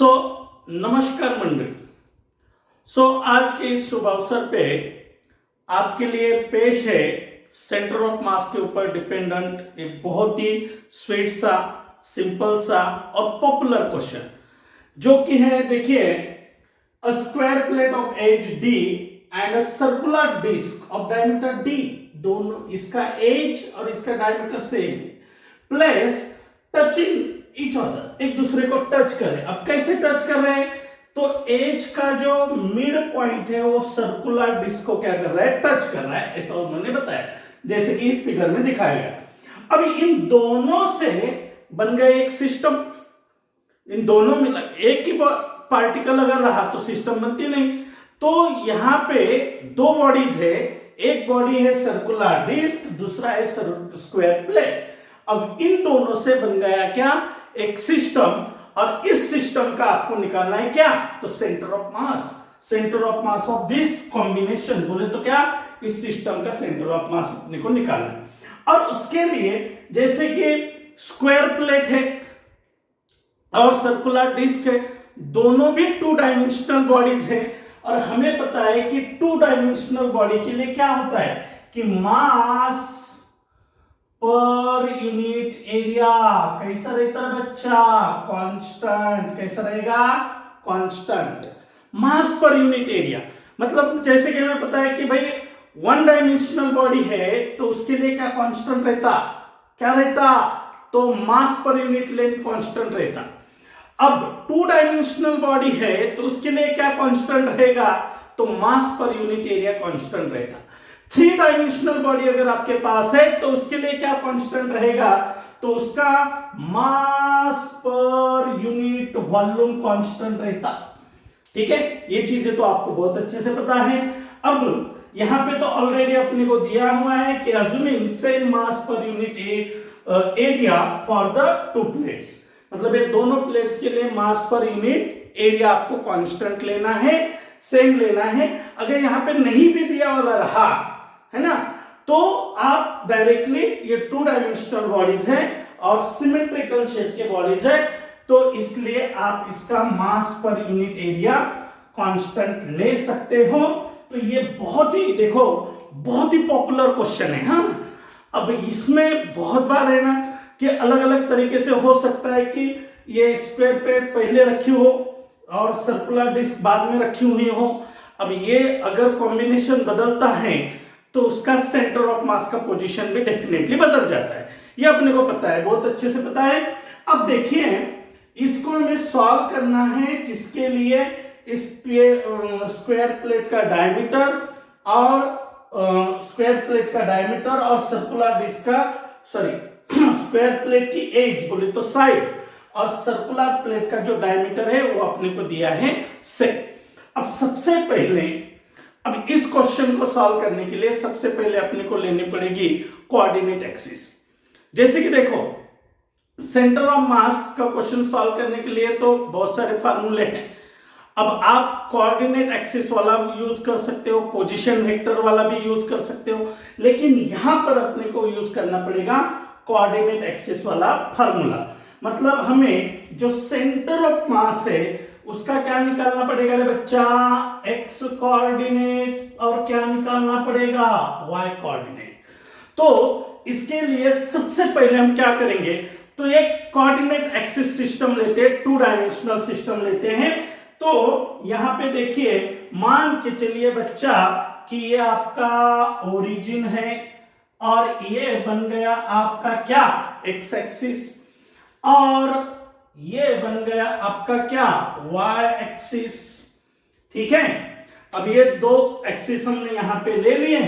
सो नमस्कार मंडली। आज के इस शुभ अवसर पे आपके लिए पेश है सेंटर ऑफ मास के ऊपर डिपेंडेंट एक बहुत ही स्वीट सा, सिंपल सा और पॉपुलर क्वेश्चन, जो कि है, देखिए, a square plate of edge D and a circular disc of diameter D, दोनों इसका एज और इसका डायमीटर सेम है, प्लेस टचिंग ईच अदर, एक दूसरे को टच करें। अब कैसे टच कर रहे हैं? तो एज का जो मिड पॉइंट है वो सर्कुलर डिस्क को क्या कर रहा है? टच कर रहा है, ऐसा उन्होंने बताया, जैसे कि इस फिगर में दिखाया गया। अब इन दोनों से बन गए एक सिस्टम। इन दोनों में एक ही पार्टिकल अगर रहा तो सिस्टम बनती नहीं। तो यहां पे दो बॉडीज है, एक बॉडी है सर्कुलर डिस्क, दूसरा है स्क्वायर प्लेट। अब इन दोनों से बन गया क्या? एक सिस्टम, और इस सिस्टम का आपको निकालना है क्या? तो centre of mass. Centre of mass of this combination, बोले तो क्या, इस सिस्टम का सेंटर ऑफ मास अपने को निकालना है। और उसके लिए जैसे कि स्क्वायर प्लेट है और सर्कुलर डिस्क है, दोनों भी टू डायमेंशनल बॉडीज है, और हमें पता है कि टू डायमेंशनल बॉडी के लिए क्या होता है कि मास पर यूनिट एरिया कैसा रहता है बच्चा? कांस्टेंट। कैसा रहेगा? कांस्टेंट। मास पर यूनिट एरिया मतलब जैसे कि हमें पता है कि भाई वन डायमेंशनल बॉडी है तो उसके लिए क्या कांस्टेंट रहता? क्या रहता? तो मास पर यूनिट लेंथ कांस्टेंट रहता। अब टू डायमेंशनल बॉडी है तो उसके लिए क्या कांस्टेंट रहेगा? तो मास पर यूनिट एरिया कांस्टेंट रहता। थ्री डायमेंशनल बॉडी अगर आपके पास है तो उसके लिए क्या कांस्टेंट रहेगा? तो उसका मास पर यूनिट वॉल्यूम कांस्टेंट रहता। ठीक है, ये चीजें तो आपको बहुत अच्छे से पता है। अब यहां पे तो ऑलरेडी अपने को दिया हुआ है कि assuming same mass per unit area for the two plates, मतलब ये दोनों प्लेट्स के लिए मास पर यूनिट एरिया आपको कांस्टेंट लेना है, सेम लेना है। अगर यहां पे नहीं भी दिया वाला रहा है ना, तो आप डायरेक्टली, ये टू डायमेंशनल बॉडीज है और सिमेट्रिकल शेप के बॉडीज है, तो इसलिए आप इसका मास पर यूनिट एरिया कांस्टेंट ले सकते हो। तो ये बहुत ही, देखो, बहुत ही पॉपुलर क्वेश्चन है। हाँ, अब इसमें बहुत बार है ना कि अलग अलग तरीके से हो सकता है कि ये स्क्वायर प्लेट पहले रखी हो और सर्कुलर डिस्क बाद में रखी हुई हो। अब ये अगर कॉम्बिनेशन बदलता है तो उसका सेंटर ऑफ मास का पोजीशन भी डेफिनेटली बदल जाता है, ये अपने को पता है, बहुत अच्छे से पता है। अब देखिए, इसको हमें सॉल्व करना है, जिसके लिए इस स्क्वायर प्लेट का डायमीटर और सर्कुलर डिस्क का, सॉरी, स्क्वायर प्लेट की एज बोले तो साइड, और सर्कुलर प्लेट का जो डायमीटर है वो अपने को दिया है से। अब सबसे पहले, अब इस क्वेश्चन को सॉल्व करने के लिए सबसे पहले अपने को लेनी पड़ेगी कोऑर्डिनेट एक्सिस। जैसे कि देखो, सेंटर ऑफ मास का क्वेश्चन सॉल्व करने के लिए तो बहुत सारे फार्मूले हैं। अब आप कोऑर्डिनेट एक्सिस वाला यूज कर सकते हो, पोजीशन वेक्टर वाला भी यूज कर सकते हो, लेकिन यहां पर अपने को यूज करना पड़ेगा कोऑर्डिनेट एक्सिस वाला फार्मूला। मतलब हमें जो सेंटर ऑफ मास है उसका क्या निकालना पड़ेगा रे बच्चा? एक्स कोऑर्डिनेट, और क्या निकालना पड़ेगा? Y coordinate. तो इसके लिए सबसे पहले हम क्या करेंगे, तो एक कोऑर्डिनेट एक्सिस सिस्टम लेते हैं, टू डायमेंशनल सिस्टम लेते हैं। तो यहां पे देखिए, मान के चलिए बच्चा कि ये आपका ओरिजिन है और ये बन गया आपका क्या? एक्स एक्सिस, और ये बन गया आपका क्या? Y axis. ठीक है, अब ये दो एक्सिस हमने यहां पे ले लिए।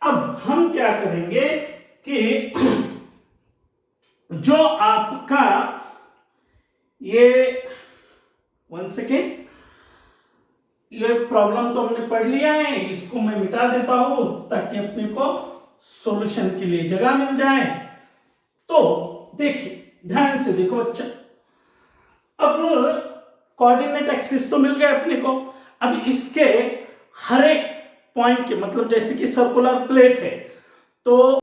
अब हम क्या करेंगे कि जो आपका ये, वन सेकेंड, ये प्रॉब्लम तो हमने पढ़ लिया है, इसको मैं मिटा देता हूं ताकि अपने को सॉल्यूशन के लिए जगह मिल जाए। तो देखिए, ध्यान से देखो बच्चा, अब कोऑर्डिनेट एक्सिस तो मिल गया अपने को। अब इसके हर एक पॉइंट के, मतलब जैसे कि सर्कुलर प्लेट है तो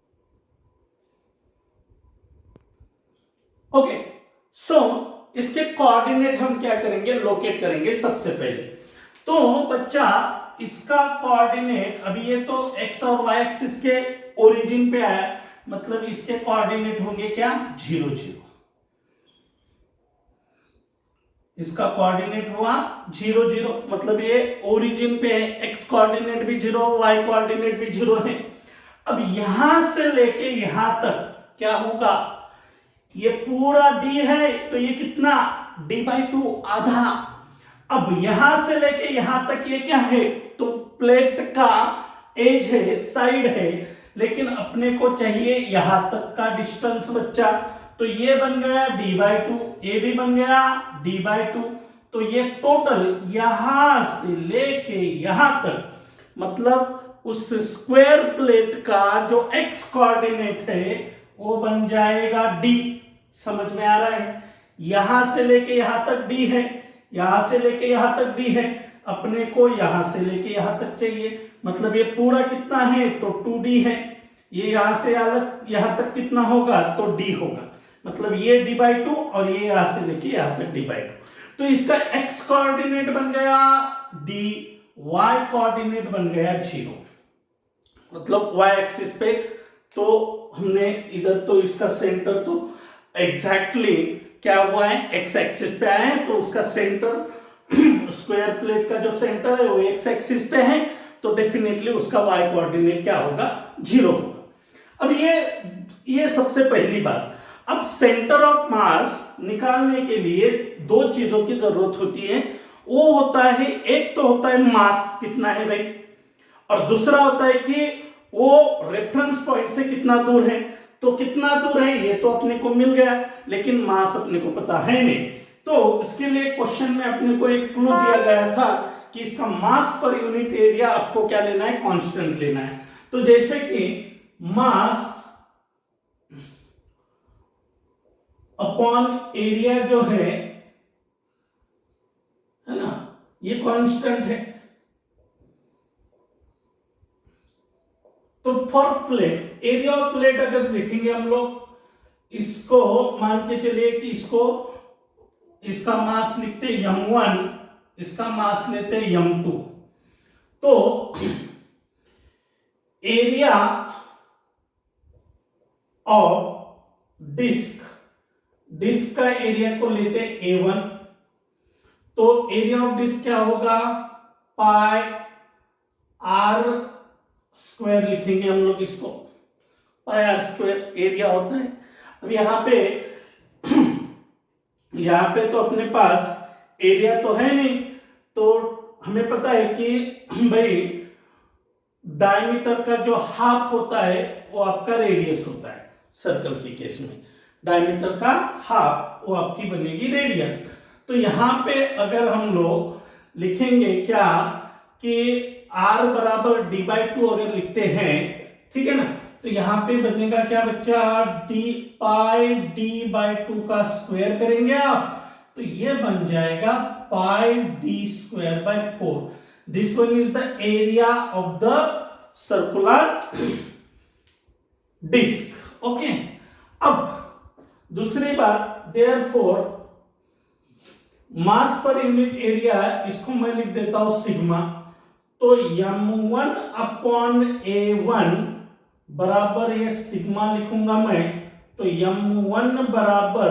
ओके, सो इसके कोऑर्डिनेट हम क्या करेंगे, लोकेट करेंगे सबसे पहले। तो बच्चा इसका कोऑर्डिनेट, अभी ये तो x और y एक्सिस के ओरिजिन पे आया, मतलब इसके कोऑर्डिनेट होंगे क्या, 0 0। इसका कोऑर्डिनेट हुआ 0 0, मतलब ये ओरिजिन पे है, x कोऑर्डिनेट भी 0, y कोऑर्डिनेट भी 0 है। अब यहां से लेके यहां तक क्या होगा, ये पूरा d है, तो ये कितना, d/2 आधा। अब यहां से लेके यहां तक ये क्या है, तो प्लेट का एज है, साइड है, लेकिन अपने को चाहिए यहां तक का डिस्टेंस बच्चा। तो ये बन गया d/2, ये भी बन गया d/2। तो ये टोटल यहां से लेके यहां तक, मतलब उस स्क्वायर प्लेट का जो x कोऑर्डिनेट है वो बन जाएगा d। समझ में आ रहा है, यहां से लेके यहां तक d है, यहां से लेके यहां तक d है, अपने को यहां से लेके यहां तक चाहिए, मतलब ये पूरा कितना है, तो 2d है। ये यहां से यहां तक कितना होगा, तो d होगा, मतलब ये d/2 और ये यहां से लेके यहां तक d/2। तो इसका x कोऑर्डिनेट बन गया d, y कोऑर्डिनेट बन गया 0, मतलब y एक्सिस पे। तो हमने इधर तो इसका सेंटर तो एग्जैक्टली क्या हुआ है, x एक्सिस पे आया है, तो उसका सेंटर स्क्वायर प्लेट का जो सेंटर है वो x एक्सिस पे है, तो डेफिनेटली उसका y कोऑर्डिनेट क्या होगा, 0 होगा। अब ये सबसे पहली बात। अब सेंटर ऑफ मास निकालने के लिए दो चीजों की जरूरत होती है, वो होता है, एक तो होता है मास कितना है भाई, और दूसरा होता है कि वो रेफरेंस पॉइंट से कितना दूर है। तो कितना दूर है ये तो अपने को मिल गया, लेकिन मास अपने को पता है नहीं। तो इसके लिए क्वेश्चन में अपने को एक क्लू दिया गया था कि इसका मास पर यूनिट एरिया आपको क्या लेना है, कांस्टेंट लेना है। तो जैसे कि मास अपॉन एरिया जो है ना, ये कांस्टेंट है। तो for plate, area of plate अगर देखेंगे हम लोग, इसको मान के चलिए कि इसका मास लिखते m1, इसका मास लेते m2। तो एरिया ऑफ डिस्क का एरिया को लेते A1। तो एरिया ऑफ डिस्क क्या होगा, पाई r स्क्वायर लिखेंगे हम लोग इसको, पाई r स्क्वायर एरिया होता है। अब यहाँ पे तो अपने पास एरिया तो है नहीं, तो हमें पता है कि भाई डायमीटर का जो हाफ होता है वो आपका रेडियस होता है। सर्कल के केस में डायमीटर का हाफ वो आपकी बनेगी रेडियस। तो यहाँ पे अगर हम लोग लिखेंगे क्या कि r बराबर d/2 अगर लिखते हैं, ठीक है ना, तो यहाँ पे बनेगा क्या बच्चा, d पाई d/2 का स्क्वायर करेंगे आप, तो ये बन जाएगा pi d²/4। This one is the area of the circular disc. Okay, अब दूसरी बात, देयरफॉर मास पर यूनिट एरिया, इसको मैं लिख देता हूं सिग्मा। तो m1 अपॉन A1 बराबर, ये सिग्मा लिखूंगा मैं, तो m1 बराबर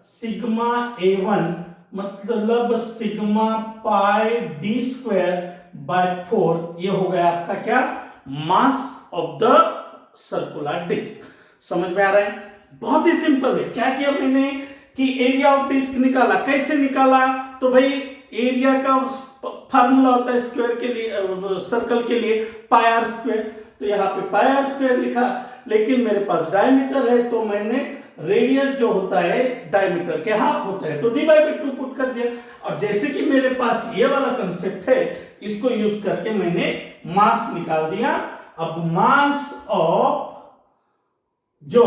सिग्मा A1, मतलब सिग्मा पाई d²/4। ये हो गया आपका क्या, mass of the circular disc. समझ में आ रहा है, बहुत ही सिंपल है। क्या किया मैंने कि एरिया ऑफ डिस्क निकाला। कैसे निकाला, तो भाई एरिया का फार्मूला होता है स्क्वायर के लिए, सर्कल के लिए पाई r स्क्वायर। तो यहाँ पे पाई r स्क्वायर लिखा, लेकिन मेरे पास डायमीटर है, तो मैंने रेडियस जो होता है डायमीटर के हाफ होता है, तो d/2 पुट कर दिया। और जैसे कि मेरे पास ये वाला कंसेप्ट है, इसको यूज करके मैंने मास निकाल दिया। अब मास ऑफ जो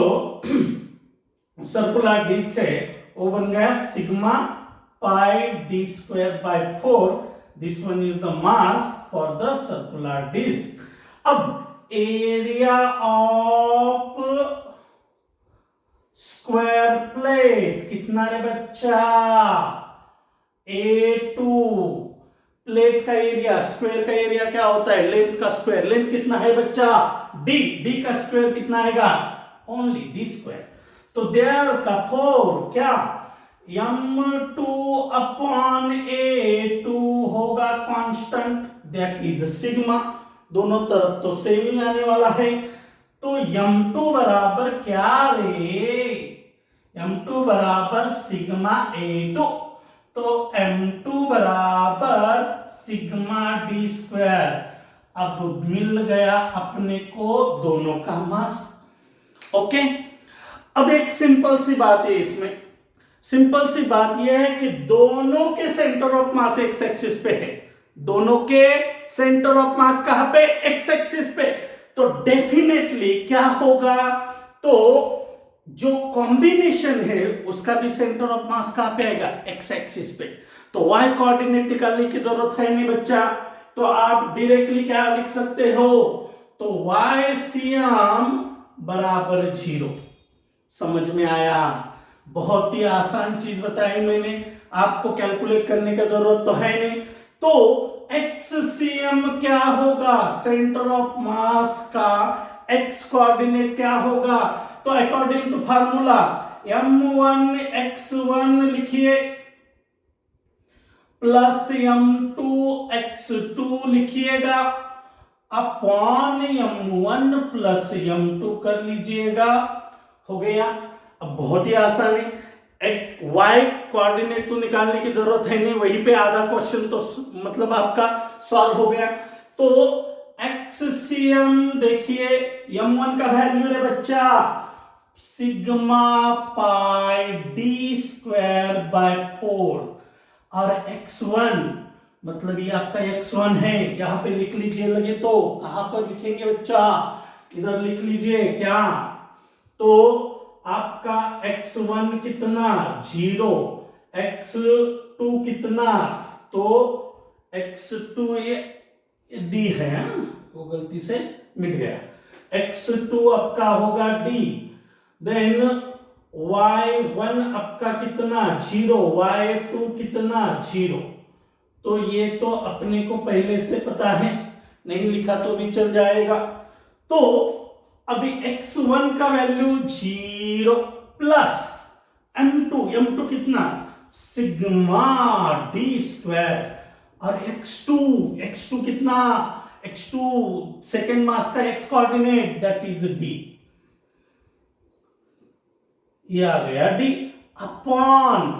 सर्कुलर डिस्क है वो बन गया sigma pi d²/4। This one is the mass for the circular disc. अब एरिया ऑफ स्क्वायर प्लेट कितना रे बच्चा, A2। प्लेट का एरिया, स्क्वायर का एरिया क्या होता है, लेंथ का स्क्वायर। लेंथ कितना है बच्चा, D। D का स्क्वायर कितना आएगा, ओनली D स्क्वायर। तो देयर का फोर क्या, M2 अपॉन A2 होगा कांस्टेंट, दैट इज सिग्मा। दोनों तरफ तो सेम ही आने वाला है। तो M2 बराबर क्या रे, M2 बराबर सिग्मा A2। तो M2 बराबर सिग्मा D स्क्वायर। अब मिल गया अपने को दोनों का मास। ओके, अब एक सिंपल सी बात है इसमें। सिंपल सी बात यह है कि दोनों के centre of mass x axis पे है। दोनों के सेंटर ऑफ मास कहां पे, एक्स एक्सिस पे। तो डेफिनेटली क्या होगा, तो जो कॉम्बिनेशन है उसका भी सेंटर ऑफ मास कहां पे आएगा, एक्स एक्सिस पे। तो वाई कोऑर्डिनेट निकालने की जरूरत है नहीं बच्चा। तो आप डायरेक्टली क्या लिख सकते हो, तो वाई सीएम बराबर 0। समझ में आया, बहुत ही आसान चीज बताई मैंने, आपको कैलकुलेट करने की जरूरत तो है नहीं। तो एक्ससीएम क्या होगा, सेंटर ऑफ मास का एक्स कोऑर्डिनेट क्या होगा, तो according to formula m1 x1 लिखिए प्लस m2 x2 लिखिएगा अपॉन m1 प्लस m2 कर लीजिएगा, हो गया। अब बहुत ही आसान है, एक y कोऑर्डिनेट तो निकालने की जरूरत है नहीं, वहीं पे आधा क्वेश्चन तो मतलब आपका सॉल्व हो गया। तो एक्ससीएम देखिए, m1 का वैल्यू रे बच्चा sigma pi d square by 4, और x1 मतलब ये आपका x1 है, यहां पे लिख लीजिए लगे तो। कहां पर लिखेंगे बच्चा, इधर लिख लीजिए क्या, तो आपका x1 कितना 0, x2 कितना, तो x2 ये d है, वो गलती से मिट गया, x2 आपका होगा d, देन y1 आपका कितना 0, y2 कितना 0। तो ये तो अपने को पहले से पता है, नहीं लिखा तो भी चल जाएगा। तो अभी x1 का वैल्यू 0 प्लस m2 कितना सिग्मा d स्क्वायर, और x2 कितना, x2 सेकेंड मास का x coordinate that is d, ये आ गया d अपॉन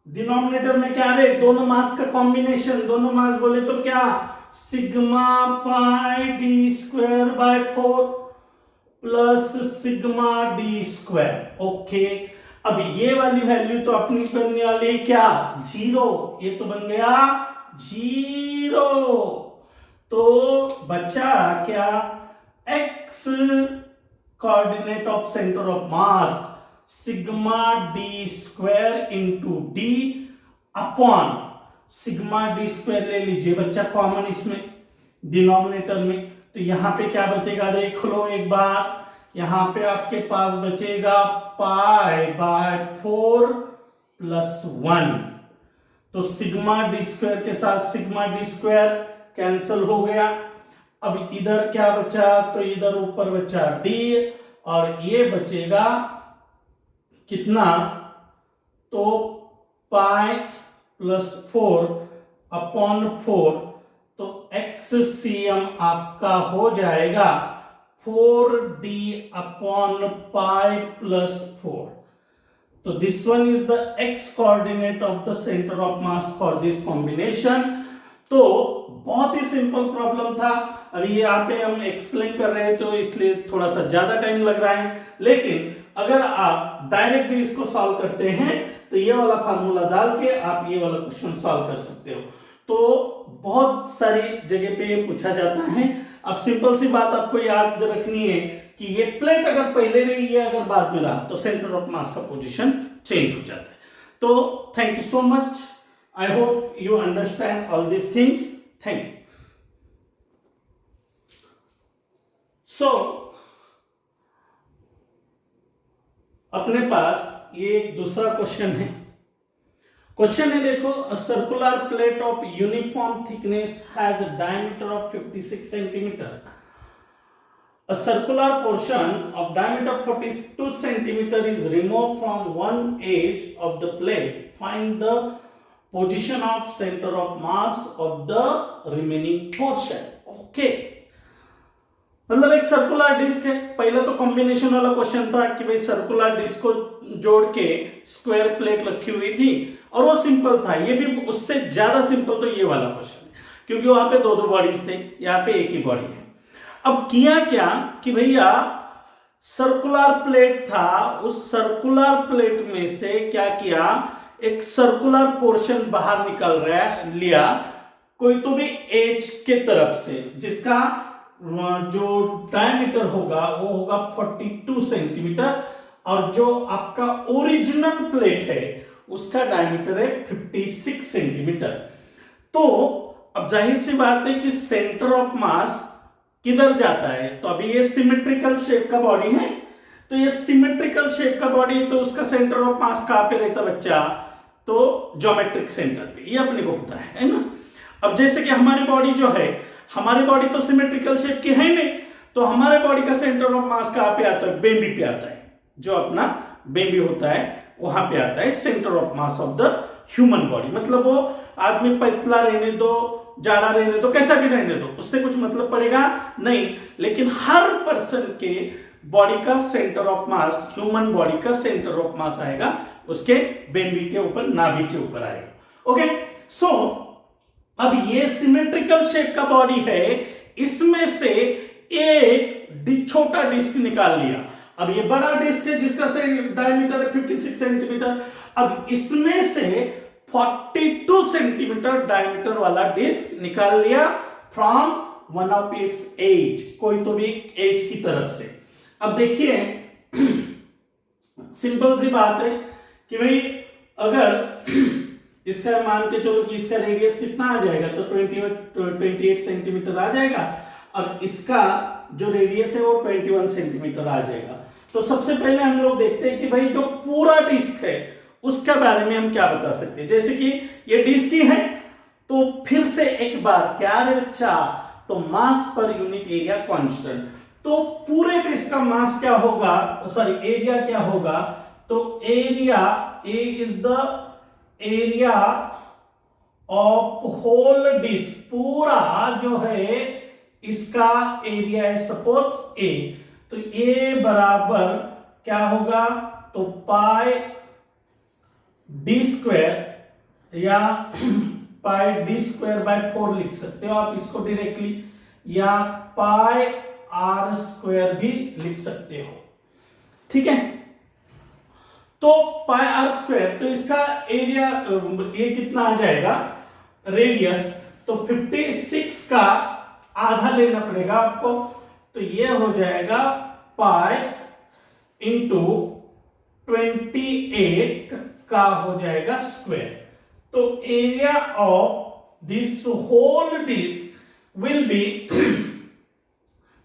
डिनोमिनेटर में क्या है, दोनों मास का कॉम्बिनेशन, दोनों मास बोले तो क्या sigma pi d square by 4 plus sigma d square. Okay, अब ये वाली वैल्यू तो अपनी बनने वाली क्या 0, ये तो बन गया 0। तो बचा क्या, x coordinate of centre of mass sigma d square into d upon sigma d square ले लीजिए बच्चा कॉमन इसमें डिनोमिनेटर में। तो यहां पे क्या बचेगा, देख लो एक बार, यहां पे आपके पास बचेगा पाई बाय 4 प्लस 1। तो सिग्मा डी स्क्वायर के साथ सिग्मा डी स्क्वायर कैंसिल हो गया। अब इधर क्या बचा, तो इधर ऊपर बचा d, और ये बचेगा कितना, तो पाई प्लस 4 अपॉन 4, तो एक्ससीएम आपका हो जाएगा 4d अपॉन पाई प्लस 4। तो this one is the x coordinate of the centre of mass for this combination. तो बहुत ही सिंपल प्रॉब्लम था, अभी यहाँ पे हम एक्सप्लेन कर रहे हैं तो इसलिए थोड़ा सा ज्यादा टाइम लग रहा है, लेकिन अगर आप डायरेक्ट भी इसको सॉल्व करते हैं तो ये वाला फार्मूला डाल के आप ये वाला क्वेश्चन सॉल्व कर सकते हो। तो बहुत सारी जगह पे ये पूछा जाता है। अब सिंपल सी बात आपको याद रखनी है कि ये प्लेट अगर पहले रही है, अगर बाद में रहा, तो सेंटर ऑफ मास का पोजीशन चेंज हो जाता है। तो thank you so much, I hope you understand all this things, thank you. So अपने पास ये एक दूसरा क्वेश्चन है। क्वेश्चन है देखो, a circular plate of uniform thickness has a diameter of 56 centimetre. A circular portion of diameter 42 centimeter is removed from one edge of the plate. Find the position of center of mass of the remaining portion. Okay. मतलब एक circular disc है। पहला तो combination वाला question था कि भाई circular disc को जोड़ के स्क्वायर प्लेट रखी हुई थी और वो सिंपल था। ये भी उससे ज्यादा सिंपल तो ये वाला क्वेश्चन है, क्योंकि वहां पे दो दो बॉडीज थे, यहाँ पे एक ही बॉडी है। अब किया क्या कि भैया सर्कुलर प्लेट था, उस सर्कुलर प्लेट में से क्या किया, एक सर्कुलर पोर्शन बाहर निकल रहा है, लिया कोई तो भी एज के तरफ से, जिसका जो डायमीटर होगा वो होगा 42 सेंटीमीटर और जो आपका ओरिजिनल प्लेट है उसका डायमीटर है 56 सेंटीमीटर। तो अब जाहिर सी बात है कि सेंटर ऑफ मास किधर जाता है, तो अभी ये सिमेट्रिकल शेप का बॉडी है, तो ये सिमेट्रिकल शेप का बॉडी है, तो उसका सेंटर ऑफ मास कहां पे रहता बच्चा, तो ज्योमेट्रिक सेंटर पे, ये अपने को पता है ना। अब जैसे कि हमारी बॉडी जो है, हमारी बॉडी तो सिमेट्रिकल शेप की है नहीं, तो हमारे बॉडी का सेंटर ऑफ मास कहां पे आता है, बेबी पे आता है, जो अपना बेबी होता है वहां पे आता है centre of mass of the human body. मतलब वो आदमी पतला रहने दो, जाड़ा रहने दो, कैसा भी रहने दो, उससे कुछ मतलब पड़ेगा नहीं, लेकिन हर पर्सन के बॉडी का centre of mass, human body का सेंटर ऑफ मास आएगा उसके बेबी के ऊपर, नाभि के ऊपर आएगा। ओके, सो अब ये सिमेट्रिकल शेप का बॉडी है, इसमें से एक छोटा डिस्क निकाल लिया। अब ये बड़ा डिस्क है जिसका डायमीटर है 56 सेंटीमीटर। अब इसमें से 42 सेंटीमीटर डायमीटर वाला डिस्क निकाल लिया from one of its edge, कोई तो भी एज की तरफ से। अब देखिए सिंपल सी बात है कि भाई अगर इसका मान के चलो कि इसका रेडियस कितना आ जाएगा, तो 28 सेंटीमीटर आ जाएगा और इसका जो रेडियस है वो 21 सेंटीमीटर आ जाएगा। तो सबसे पहले हम लोग देखते हैं कि भाई जो पूरा डिस्क है उसके बारे में हम क्या बता सकते हैं। जैसे कि ये डिस्क ही है, तो फिर से एक बार क्या है बच्चा, तो मास पर यूनिट एरिया कांस्टेंट, तो पूरे डिस्क का मास क्या होगा, सॉरी एरिया क्या होगा, तो area A is the area of whole disc, पूरा जो है इसका एरिया है सपोज ए, तो ए बराबर क्या होगा, तो पाई डी स्क्वायर या पाई डी स्क्वायर बाय 4 लिख सकते हो आप इसको डायरेक्टली, या पाई आर स्क्वायर भी लिख सकते हो, ठीक है। तो पाई आर स्क्वायर, तो इसका एरिया ये कितना आ जाएगा, रेडियस, तो 56 का आधा लेना पड़ेगा आपको, तो ये हो जाएगा पाई इंटू 28 का हो जाएगा स्क्वायर। तो area of this whole disc will be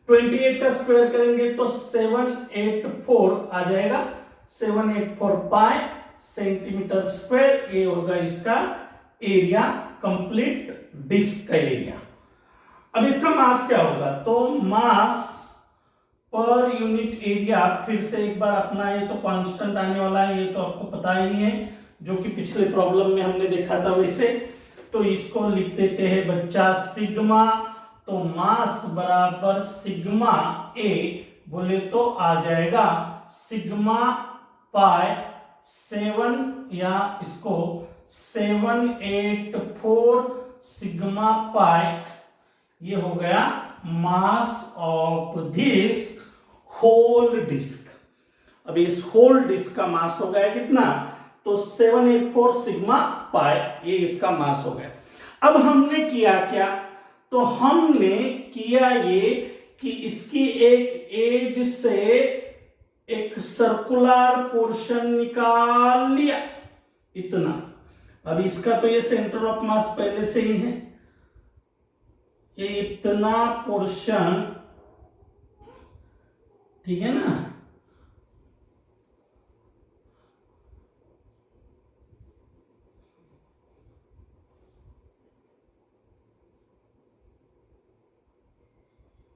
28 का स्क्वायर करेंगे तो 784 आ जाएगा, 784 पाई सेंटीमीटर स्क्वायर, ये होगा इसका एरिया, कंप्लीट डिस्क का एरिया। अब इसका मास क्या होगा, तो मास पर यूनिट एरिया, फिर से एक बार अपना ये तो कांस्टेंट आने वाला है, ये तो आपको पता ही है, जो कि पिछले प्रॉब्लम में हमने देखा था वैसे। तो इसको लिख देते हैं बच्चा सिग्मा, तो मास बराबर सिग्मा ए बोले तो आ जाएगा सिग्मा पाई 7, या इसको 784 सिग्मा पाई, ये हो गया mass of this whole disc. अब इस होल डिस्क का मास हो गया कितना, तो 784 सिग्मा पाई, ये इसका मास हो गया। अब हमने किया क्या, तो हमने किया ये कि इसकी एक एज से एक सर्कुलर पोर्शन निकाल लिया इतना। अब इसका तो ये सेंटर ऑफ मास पहले से ही है, ये इतना पोर्शन, ठीक है ना,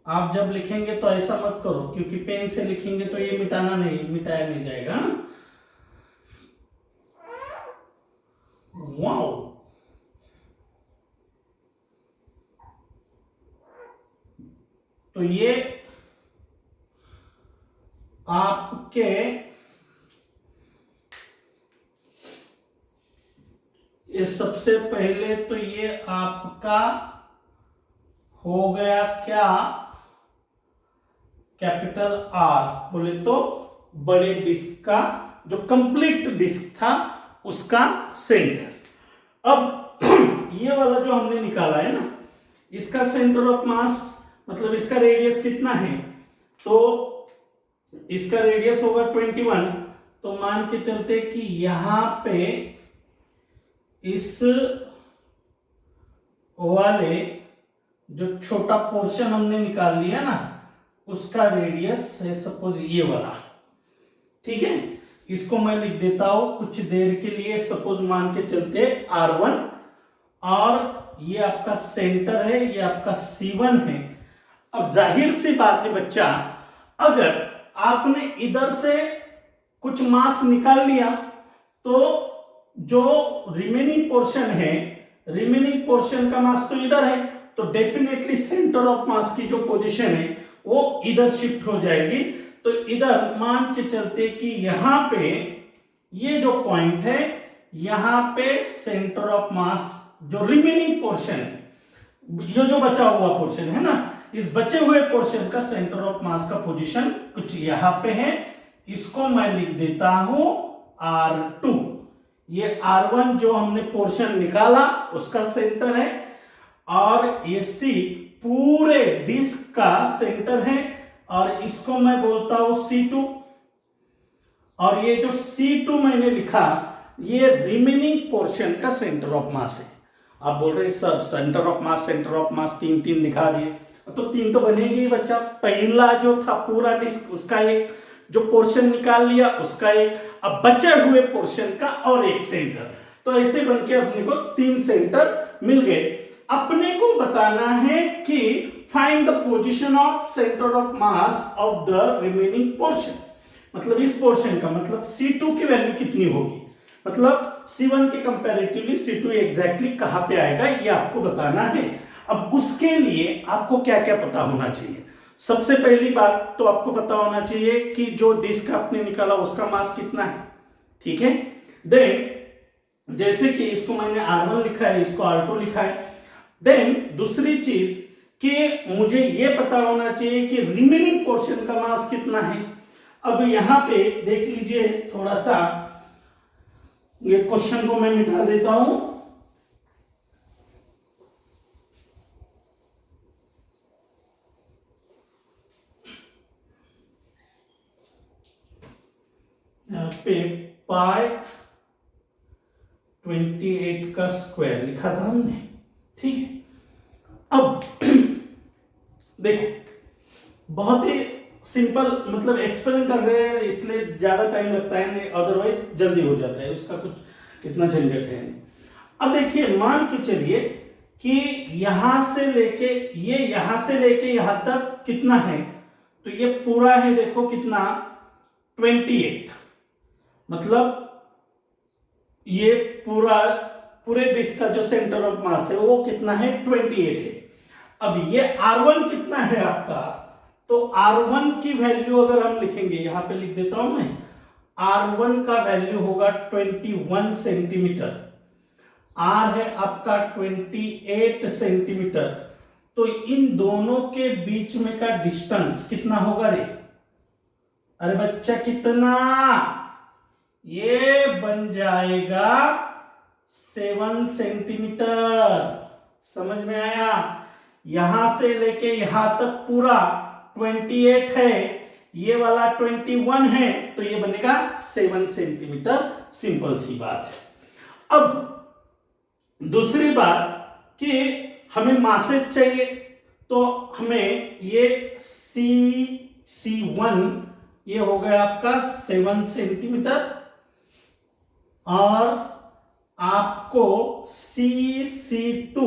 आप जब लिखेंगे तो ऐसा मत करो, क्योंकि पेन से लिखेंगे तो ये मिटाया नहीं जाएगा। वाओ, तो ये आपके ये सबसे पहले तो ये आपका हो गया क्या, कैपिटल आर बोले तो बड़े डिस्क का जो कंप्लीट डिस्क था उसका सेंटर। अब ये वाला जो हमने निकाला है ना, इसका सेंटर ऑफ मास मतलब इसका रेडियस कितना है, तो इसका रेडियस होगा 21। तो मान के चलते कि यहां पे इस वाले जो छोटा पोर्शन हमने निकाल लिया ना, उसका रेडियस है सपोज ये वाला, ठीक है। इसको मैं लिख देता हूं कुछ देर के लिए, सपोज मान के चलते R1, और ये आपका सेंटर है, ये आपका C1 है। अब जाहिर सी बात है बच्चा, अगर आपने इधर से कुछ मास निकाल लिया तो जो रिमेनिंग पोर्शन है, रिमेनिंग पोर्शन का मास तो इधर है, तो डेफिनेटली सेंटर ऑफ मास की जो पोजीशन है वो इधर शिफ्ट हो जाएगी। तो इधर मान के चलते कि यहां पे ये जो पॉइंट है, यहां पे सेंटर ऑफ मास जो रिमेनिंग पोर्शन है, ये जो बचा हुआ पोर्शन है ना, इस बचे हुए पोर्शन का सेंटर ऑफ मास का पोजीशन कुछ यहां पे है। इसको मैं लिख देता हूं R2। ये R1 जो हमने पोर्शन निकाला उसका सेंटर है, और ये C पूरे डिस्क का सेंटर है, और इसको मैं बोलता हूं C2। और ये जो C2 मैंने लिखा, ये रिमेनिंग पोर्शन का सेंटर ऑफ मास है। आप बोल रहे सर सेंटर ऑफ मास तीन दिखा दिए, तो तीन तो बनेगी ही बच्चा। पहला जो था पूरा डिस्क उसका एक, जो पोर्शन निकाल लिया उसका एक, अब बचे हुए पोर्शन का और एक सेंटर, तो ऐसे बनके अपने को 3 सेंटर मिल गए। अपने को बताना है कि find the position of centre of mass of the remaining portion, मतलब इस पोर्शन का, मतलब C2 की वैल्यू कितनी होगी, मतलब C1 के कंपैरेटिवली C2 एग्जैक्टली कहां पे आएगा, ये आपको बताना है। अब उसके लिए आपको क्या क्या पता होना चाहिए। सबसे पहली बात तो आपको पता होना चाहिए कि जो डिस्क आपने निकाला उसका मास कितना है, ठीक है। देन जैसे कि इसको मैंने R1 लिखा है, इसको R2 लिखा है। देन दूसरी चीज कि मुझे ये पता होना चाहिए कि रिमेनिंग पोर्शन का मास कितना है। अब यहां पे देख लीजिए, थोड़ा सा ये क्वेश्चन को मैं मिटा देता हूं। यहाँ पे पाई 28 का स्क्वायर लिखा था हमने, ठीक है। अब देखो बहुत ही सिंपल, मतलब एक्सप्लेन कर रहे हैं इसलिए ज्यादा टाइम लगता है, नहीं अदरवाइज जल्दी हो जाता है, उसका कुछ इतना झंझट है नहीं। अब देखिए मान के चलिए कि यहां से लेके यहां तक कितना है, तो ये पूरा है देखो कितना 28, मतलब ये पूरे डिस्क का जो सेंटर ऑफ मास है वो कितना है 28 है। अब ये R1 कितना है आपका, तो R1 की वैल्यू अगर हम लिखेंगे, यहां पे लिख देता हूं मैं, R1 का वैल्यू होगा 21 सेंटीमीटर, R है आपका 28 सेंटीमीटर। तो इन दोनों के बीच में का डिस्टेंस कितना होगा रे, अरे बच्चा कितना, ये बन जाएगा 7 सेंटीमीटर। समझ में आया, यहां से लेके यहां तक पूरा 28 है, ये वाला 21 है, तो ये बनेगा 7 सेंटीमीटर। सिंपल सी बात है। अब दूसरी बात कि हमें मासेज चाहिए, तो हमें ये C1 ये हो गया आपका 7 सेंटीमीटर, और आपको C2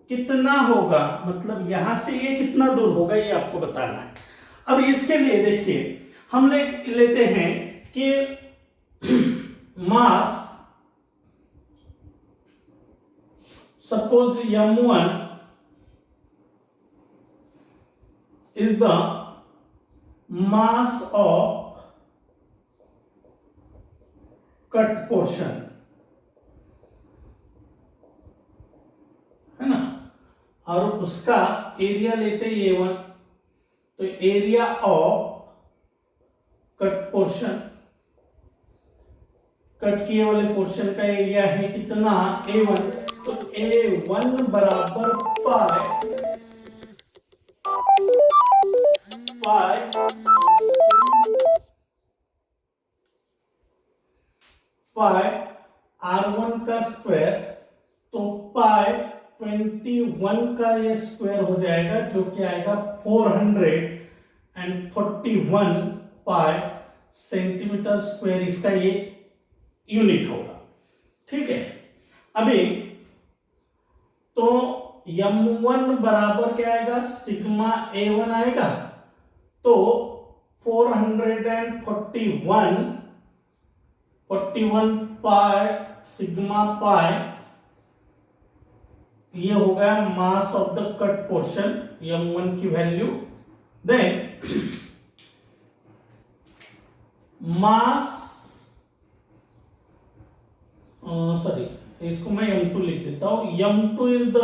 की कितना होगा, मतलब यहां से ये कितना दूर होगा ये आपको बताना है। अब इसके लिए देखिए हम लेते हैं कि मास suppose m1 is the mass of cut portion, है ना, और उसका एरिया लेते हैं A1, तो area of cut portion, cut किए वाले पोर्शन का एरिया है कितना A1, तो A1 बराबर पाई R1 का स्क्वायर, तो पाई 21 का ये स्क्वायर हो जाएगा जो कि आएगा 441 पाई सेंटीमीटर स्क्वायर, इसका ये यूनिट होगा। ठीक है, अभी तो m1 बराबर क्या आएगा, सिग्मा A1 आएगा, तो 41 पाई सिग्मा पाई, ये हो गया mass of the cut portion m1 की वैल्यू। देन मास, सॉरी इसको मैं m2 लिख देता हूं, m2 is the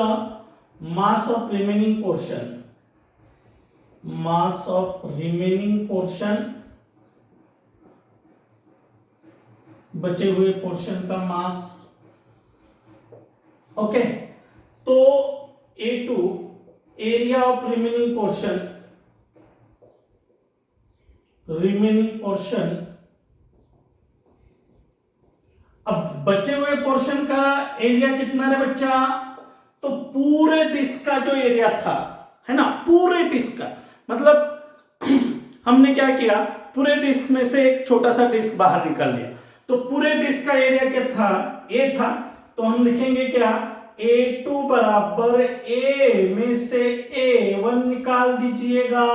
mass of remaining portion, mass of remaining portion, बचे हुए पोर्शन का मास। ओके, तो A2 area of remaining portion, अब बचे हुए पोर्शन का एरिया कितना है बच्चा, तो पूरे डिस्क का जो एरिया था, है ना, पूरे डिस्क का, मतलब हमने क्या किया, पूरे डिस्क में से एक छोटा सा डिस्क बाहर निकाल लिया, तो पूरे डिस्क का एरिया क्या था, A था, तो हम लिखेंगे क्या, A2 बराबर A में से A1 निकाल दीजिएगा।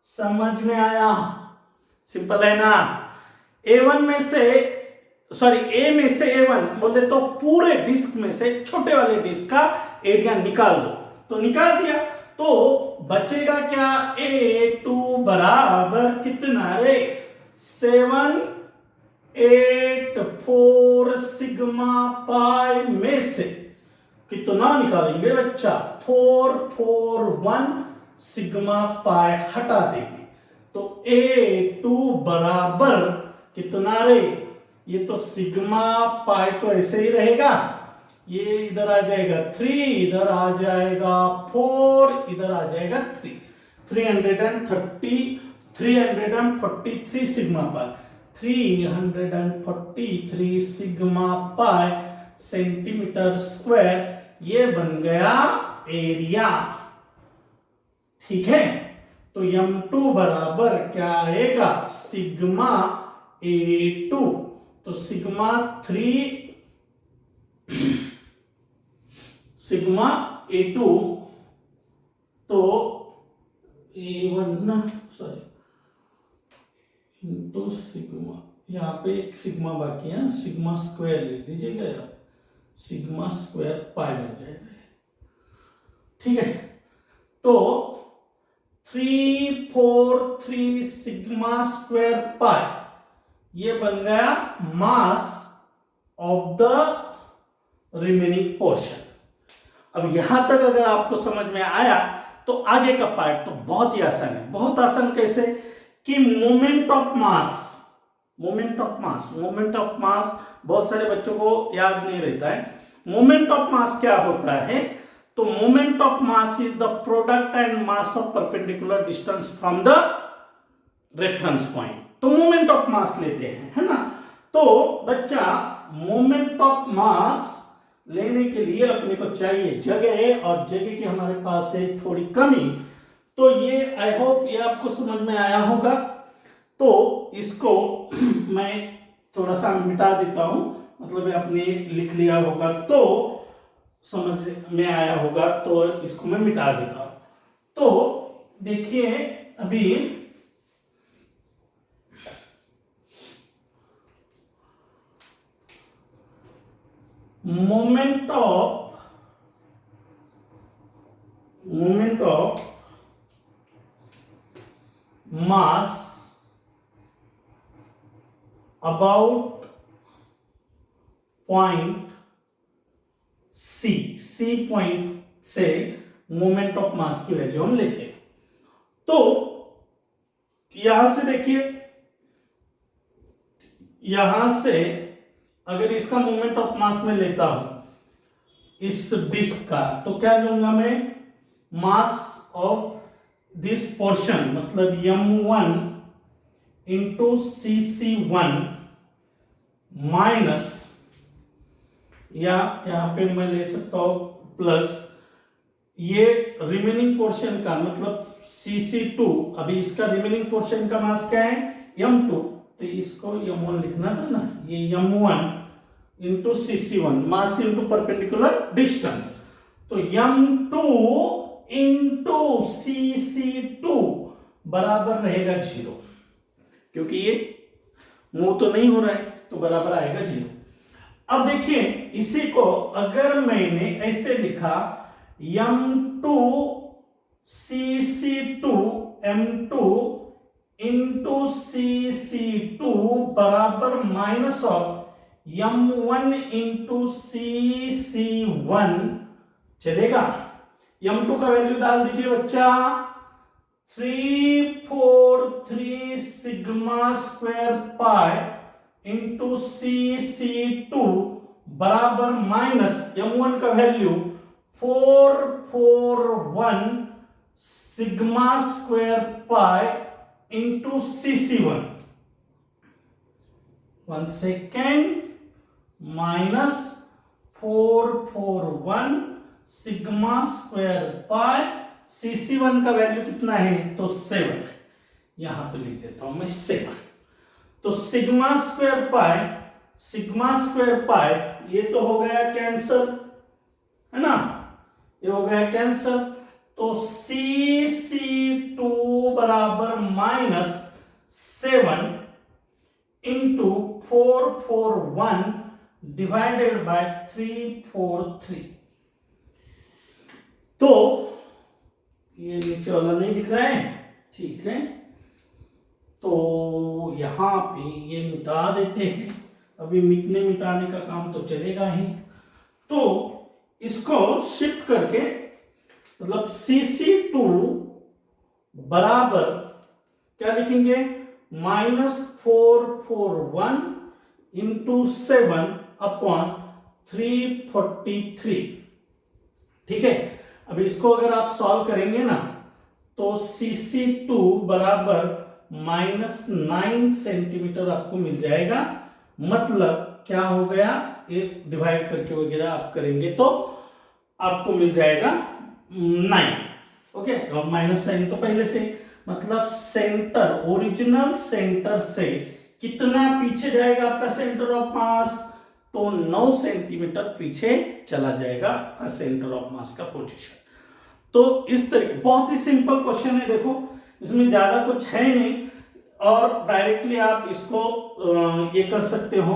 समझ में आया, सिंपल है ना। A1 में से, सॉरी A में से A1 बोले तो पूरे डिस्क में से छोटे वाले डिस्क का एरिया निकाल दो, तो निकाल दिया, तो बचेगा क्या, A2 बराबर कितना रे, 784 सिग्मा पाई में से कितना निकालेंगे बच्चा, 441 सिग्मा पाई हटा देंगे, तो A2 बराबर कितना रे, ये तो सिग्मा पाई तो ऐसे ही रहेगा, ये इधर आ जाएगा 3, इधर आ जाएगा 4, इधर आ जाएगा 3, 343 sigma pi, 343 sigma pi centimetre square, ये बन गया एरिया। ठीक है, तो m2 बराबर क्या आएगा, सिग्मा A2, तो सिग्मा 3 तो A1 ना, सॉरी, इंटू सिग्मा, यहाँ पे एक सिग्मा बाकी है, सिग्मा स्क्वायर लिख दीजिएगा आप, सिग्मा स्क्वायर पाई बन जाएगा। ठीक है, तो 343 सिग्मा स्क्वायर पाई, ये बन गया mass of the remaining portion. अब यहां तक अगर आपको समझ में आया तो आगे का पार्ट तो बहुत ही आसान है। बहुत आसान कैसे, कि मोमेंट ऑफ मास बहुत सारे बच्चों को याद नहीं रहता है। मोमेंट ऑफ मास क्या होता है, तो moment of mass is the product and mass of perpendicular distance from the reference point. तो मोमेंट ऑफ मास लेते हैं, है ना। तो बच्चा मोमेंट ऑफ मास लेने के लिए अपने को चाहिए जगह, और जगह की हमारे पास है थोड़ी कमी। तो ये आई होप ये आपको समझ में आया होगा। तो इसको मैं थोड़ा सा मिटा देता हूं, मतलब आपने लिख लिया होगा। तो समझ में आया होगा, तो इसको मैं मिटा देता हूं। तो देखिए अभी moment of mass about point C point से मोमेंट ऑफ मास की वैल्यू हम लेते हैं। तो यहां से देखिए, यहां से अगर इसका मोमेंट ऑफ मास में लेता हूं इस डिस्क का, तो क्या लूंगा मैं, मास ऑफ दिस पोर्शन मतलब m1 इंटू cc1 माइनस, या यहां पे मैं ले सकता हूं प्लस ये रिमेनिंग पोर्शन का मतलब cc2, अभी इसका रिमेनिंग पोर्शन का मास क्या है m2, तो इसको m1 लिखना था ना, ये m1 into cc1 mass into perpendicular distance, तो m2 इंटू cc2 बराबर रहेगा 0, क्योंकि ये मूव तो नहीं हो रहा है तो बराबर आएगा 0। अब देखिए इसी को अगर मैंने ऐसे लिखा m2 cc2 m2 into cc2 बराबर minus of m1 into cc1, चलेगा। m2 का वैल्यू डाल दीजिए बच्चा, 343 sigma square pi into cc2 बराबर माइनस m1 का value 441 sigma square pi into cc1, 1 second, minus 441 sigma square pi, cc1 का value कितना है तो 7, यहां पे लिख देता हूं मैं 7, तो सिग्मा स्क्वायर पाई ये तो हो गया कैंसल, है ना, ये हो गया कैंसल, तो cc2 बराबर माइनस 7 इंटू 441 डिवाइडेड बाय 343, तो ये नीचे वाला नहीं दिख रहा है, ठीक है, तो यहां पे ये मिटा देते हैं, अभी मिटाने का काम तो चलेगा ही, तो इसको शिफ्ट करके मतलब cc2 बराबर क्या लिखेंगे, -441 इंटू 7 अपॉन 343, ठीक है। अब इसको अगर आप सॉल्व करेंगे ना तो cc2 बराबर -9 सेंटीमीटर आपको मिल जाएगा, मतलब क्या हो गया, एक डिवाइड करके वगैरह आप करेंगे तो आपको मिल जाएगा 9, ओके, और माइनस साइन तो पहले से, मतलब सेंटर, ओरिजिनल सेंटर से कितना पीछे जाएगा आपका सेंटर ऑफ मास, तो 9 सेंटीमीटर पीछे चला जाएगा आपका सेंटर ऑफ मास का पोजीशन। तो इस तरीके, बहुत ही सिंपल क्वेश्चन है, देखो इसमें ज्यादा कुछ है नहीं, और डायरेक्टली आप इसको ये कर सकते हो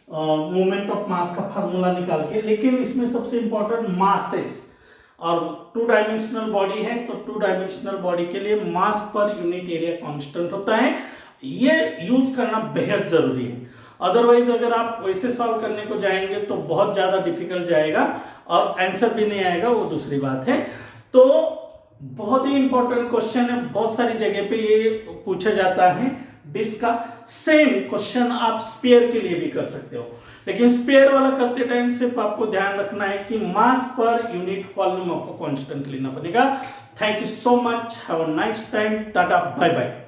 मोमेंट ऑफ मास का फार्मूला निकाल के, लेकिन इसमें सबसे इंपॉर्टेंट मासेस, और 2 डायमेंशनल बॉडी है तो 2 डायमेंशनल बॉडी के लिए मास पर यूनिट एरिया कांस्टेंट होता है, ये यूज करना बेहद जरूरी है, अदरवाइज अगर आप वैसे सॉल्व करने को जाएंगे तो बहुत ज्यादा डिफिकल्ट जाएगा और आंसर भी नहीं आएगा, वो दूसरी बात है। तो बहुत ही इंपॉर्टेंट क्वेश्चन है, बहुत सारी जगह पे ये पूछा जाता है डिस्क का। सेम क्वेश्चन आप स्फीयर के लिए भी कर सकते हो, लेकिन स्फीयर वाला करते टाइम सिर्फ आपको ध्यान रखना है कि मास पर यूनिट वॉल्यूम आपको कांस्टेंट लेना पड़ेगा। Thank you so much, have a nice time, tata bye bye.